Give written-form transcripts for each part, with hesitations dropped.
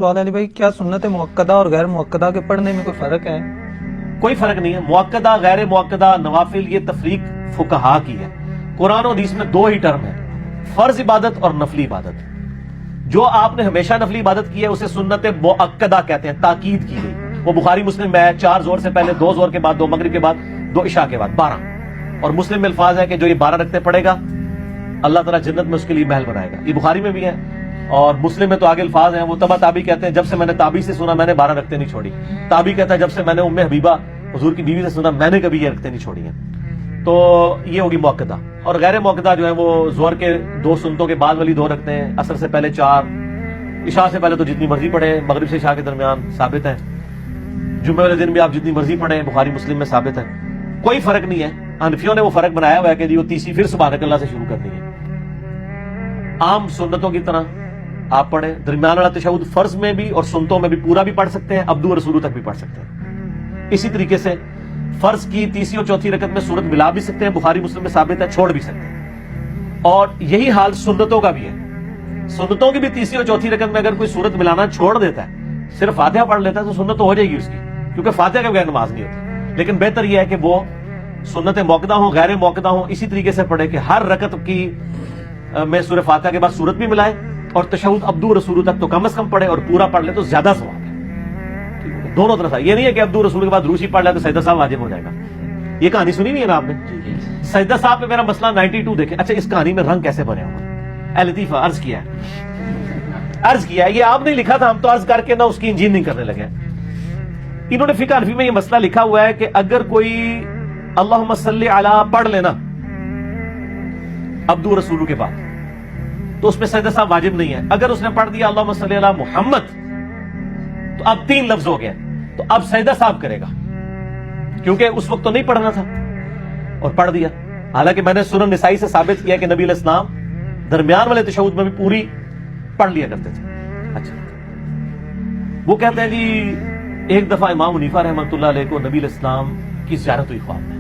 سوال علی بھائی، کیا سنت موقدہ اور غیر موقدہ کے پڑھنے میں کوئی فرق ہے؟ کوئی فرق نہیں ہے. موقدہ غیر موقدہ نوافل یہ تفریق فقہا کی ہے. قرآن و حدیث میں دو ہی ٹرم ہے، فرض عبادت اور نفلی عبادت. جو آپ نے ہمیشہ نفلی عبادت کی ہے اسے سنت موقدہ کہتے ہیں، تاکید کی گئی. وہ بخاری مسلم میں ہے، 4 زور سے پہلے، 2 زور کے بعد، 2 مغرب کے بعد، 2 عشاء کے بعد، 12. اور مسلم میں الفاظ ہے کہ جو یہ 12 رکھتے پڑے گا اللہ تعالیٰ جنت میں اس کے لیے محل بنائے گا. یہ بخاری میں بھی ہے اور مسلم میں تو آگے الفاظ ہیں. وہ تبا تابی کہتے ہیں جب سے میں نے تابی سے سنا میں نے 12 رکھتے نہیں چھوڑی. تابی کہتا ہے جب سے میں نے ام حبیبہ حضور کی بیوی سے سنا میں نے کبھی یہ رکھتے نہیں چھوڑی ہیں. تو یہ ہوگی موقدہ. اور غیر موقدہ جو ہے وہ ظہر کے 2 سنتوں کے بعد والی 2 رکھتے ہیں، عصر سے پہلے 4، عشاء سے پہلے تو جتنی مرضی پڑھیں، مغرب سے عشاء کے درمیان ثابت ہے. جمعہ والے دن بھی آپ جتنی مرضی پڑھیں، بخاری مسلم میں ثابت ہے. کوئی فرق نہیں ہے. حنفیوں نے وہ فرق بنایا ہوا ہے کہ وہ تیسری پھر سبحانک اللہ سے شروع کرنی ہے. عام سنتوں کی طرح آپ پڑھیں. درمیان والا تشہد فرض میں بھی اور سنتوں میں بھی پورا بھی پڑھ سکتے ہیں، عبدو رسولو تک بھی پڑھ سکتے ہیں. اسی طریقے سے فرض کی تیسری اور چوتھی رکعت میں سورت ملا بھی سکتے ہیں، بخاری مسلم میں ثابت ہے، چھوڑ بھی سکتے ہیں. اور یہی حال سنتوں کا بھی ہے. سنتوں کی بھی تیسری اور چوتھی رکعت میں اگر کوئی سورت ملانا چھوڑ دیتا ہے، صرف فاتحہ پڑھ لیتا ہے تو سنت تو ہو جائے گی اس کی، کیونکہ فاتحہ کے بغیر نماز نہیں ہوتی. لیکن بہتر یہ ہے کہ وہ سنت موقدہ ہوں، غیر موقدہ ہوں، اسی طریقے سے پڑھے کہ ہر رکعت کی میں سورہ فاتحہ کے بعد سورت بھی ملائے اور تشہد عبدو رسولو تک تو کم از کم پڑھے اور پورا پڑھ لے تو زیادہ ثواب ہے. دونوں طرح سے. یہ نہیں ہے کہ عبدو رسول کے بعد روشی پڑھ لے تو سجدہ صاحب واجب ہو جائے گا. یہ کہانی سنی نہیں ہے نا آپ نے؟ سجدہ صاحب پہ میرا مسئلہ 92 دیکھیں. اچھا اس کہانی میں رنگ کیسے بنے ہوا؟ اے لطیفہ عرض کیا ہے، یہ آپ نے لکھا تھا، ہم تو عرض کر کے نا اس کی انجینئرنگ کرنے لگے. انہوں نے فقہ حنفی میں یہ مسئلہ لکھا ہوا ہے کہ اگر کوئی اللہم صلی علی پڑھ لینا عبدو رسولو کے بعد تو اس میں سجدہ صاحب واجب نہیں ہے. اگر اس نے پڑھ دیا اللہم صلی علی محمد تو اب 3 لفظ ہو گئے، تو اب سجدہ صاحب کرے گا کیونکہ اس وقت تو نہیں پڑھنا تھا اور پڑھ دیا. حالانکہ میں نے سنن نسائی سے ثابت کیا کہ نبی علیہ السلام درمیان والے تشہد میں بھی پوری پڑھ لیا کرتے تھے. اچھا وہ کہتے ہیں جی ایک دفعہ امام حنیفہ رحمۃ اللہ علیہ کو نبی علیہ السلام کی زیارت ہوئی خواب میں.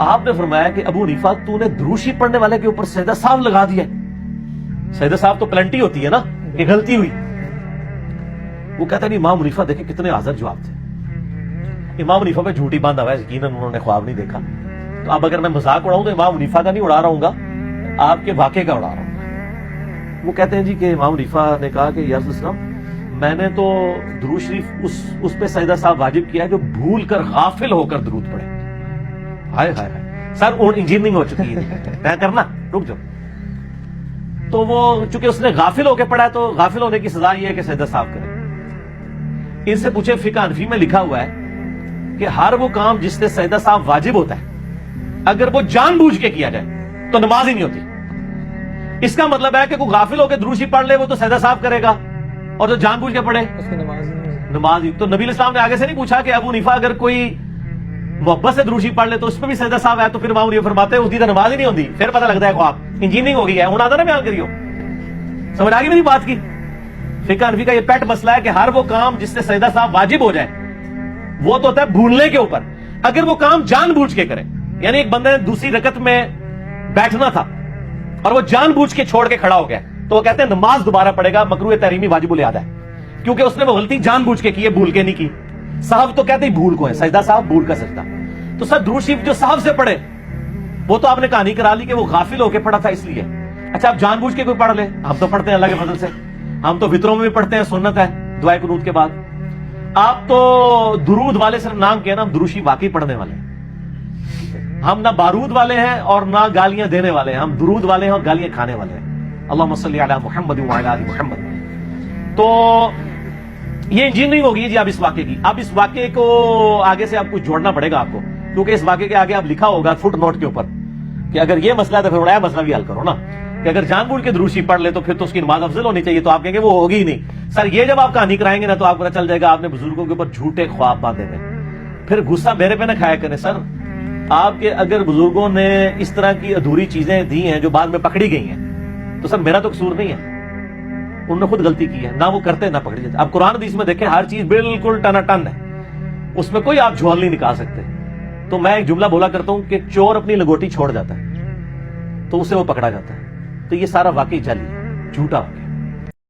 آپ نے فرمایا کہ ابو حنیفہ تو نے دروشی پڑھنے والے کے اوپر سجدہ صاحب لگا دیا. سجدہ صاحب تو پلنٹی ہوتی ہے نا کہ غلطی ہوئی. وہ کہتا ہے امام حنیفہ دیکھیں کتنے حاضر جواب تھے. امام حنیفہ پہ جھوٹی باندھا ہوا ہے، یقیناً انہوں نے خواب نہیں دیکھا. تو اب اگر میں مذاق اڑاؤں تو امام حنیفہ کا نہیں اڑا رہا ہوں گا، آپ کے واقعے کا اڑا رہا ہوں گا. وہ کہتے ہیں جی کہ امام حنیفہ نے کہا کہ یا رسول اللہ میں نے تو درود شریف اس پہ سجدہ صاحب واجب کیا ہے جو بھول کر غافل ہو کر درود پڑھے. ہائے ہائے ہائے سر انجینئرنگ ہو چکی ہے طے کرنا، رک جاؤ. تو وہ چونکہ اس نے غافل ہو کے پڑھا ہے تو غافل ہونے کی سزا یہ ہے کہ سجدہ صاحب کرے. ان سے پوچھے فقہ حنفی میں لکھا ہوا ہے کہ ہر وہ کام جس سے سجدہ صاحب واجب ہوتا ہے اگر وہ جان بوجھ کے کیا جائے تو نماز ہی نہیں ہوتی. اس کا مطلب ہے کہ کوئی غافل ہو کے دروشی پڑھ لے وہ تو سجدہ صاحب کرے گا اور جو جان بوجھ کے پڑھے نماز ہی. تو نبی علیہ السلام نے آگے سے نہیں پوچھا کہ ابو حنیفہ اگر کوئی محبت سے دروشی پڑھ لے تو اس پہ بھی سجدہ صاحب ہے، تو پھر امام حنیفہ فرماتے ہیں اس کی تو نماز ہی نہیں ہوتی. پھر پتہ لگتا ہے خواب انجینئرنگ ہو گئی ہے. ہوں آتا نا بیان کریو، سمجھ آ گئی میری بات کی؟ فقہ حنفی کا یہ پیٹ مسئلہ ہے کہ ہر وہ کام جس سے سجدہ صاحب واجب ہو جائے وہ تو ہوتا ہے بھولنے کے اوپر. اگر وہ کام جان بوجھ کے کرے، یعنی ایک بندے نے دوسری رکعت میں بیٹھنا تھا اور وہ جان بوجھ کے چھوڑ کے کھڑا ہو گیا تو وہ کہتے ہیں نماز دوبارہ پڑھے گا، مکروہ تحریمی واجب الادا ہے، کیونکہ اس نے وہ غلطی جان بوجھ کے کی ہے، بھول کے نہیں کی. صاحب تو کہتے ہی بھول کو ہے، سجدہ صاحب بھول کا سجدہ. تو سر درود شریف جو صاحب سے پڑھے وہ تو آپ نے کہانی کرا لی کہ وہ غافل ہو کے پڑھا تھا اس لیے. اچھا آپ جان بوجھ کے کوئی پڑھ لے، ہم تو پڑھتے ہیں اللہ کے فضل سے، ہم تو وطروں میں بھی پڑھتے ہیں، سنت ہے دعائے قنوت کے بعد. آپ تو درود والے صرف نام کے نا، ہم دروشی واقعی پڑھنے والے ہیں. ہم نہ بارود والے ہیں اور نہ گالیاں دینے والے ہیں، ہم درود والے ہیں اور گالیاں کھانے والے ہیں. اللہم صلی علی محمد وعلی آل محمد. تو یہ انجینئرنگ ہوگی جی اب اس واقعے کی. اب اس واقعے کو آگے سے آپ کو جوڑنا پڑے گا آپ کو، کیونکہ اس واقعے کے آگے اب لکھا ہوگا فٹ نوٹ کے اوپر کہ اگر یہ مسئلہ ہے تو پھر نیا مسئلہ بھی حل کرو نا، کہ اگر جان بوجھ کے دروشی پڑھ لے تو پھر تو اس کی نماز افضل ہونی چاہیے. تو آپ کہیں گے وہ ہوگی ہی نہیں. سر یہ جب آپ کہانی کرائیں گے نا تو آپ کو پتہ چل جائے گا آپ نے بزرگوں کے اوپر جھوٹے خواب باندھے ہوئے. پھر غصہ میرے پہ نہ کھایا کریں سر. آپ کے اگر بزرگوں نے اس طرح کی ادھوری چیزیں دی ہیں جو بعد میں پکڑی گئی ہیں تو سر میرا تو قصور نہیں ہے، انہوں نے خود غلطی کی ہے، نہ وہ کرتے نہ پکڑی جاتے. اب قرآن حدیث میں دیکھیں ہر چیز بالکل ٹنا ٹن ہے، اس میں کوئی آپ جھول نہیں نکال سکتے. تو میں ایک جملہ بولا کرتا ہوں کہ چور اپنی لنگوٹی چھوڑ جاتا ہے تو اسے وہ پکڑا جاتا ہے. تو یہ سارا واقعی جعلی ہے، جھوٹا.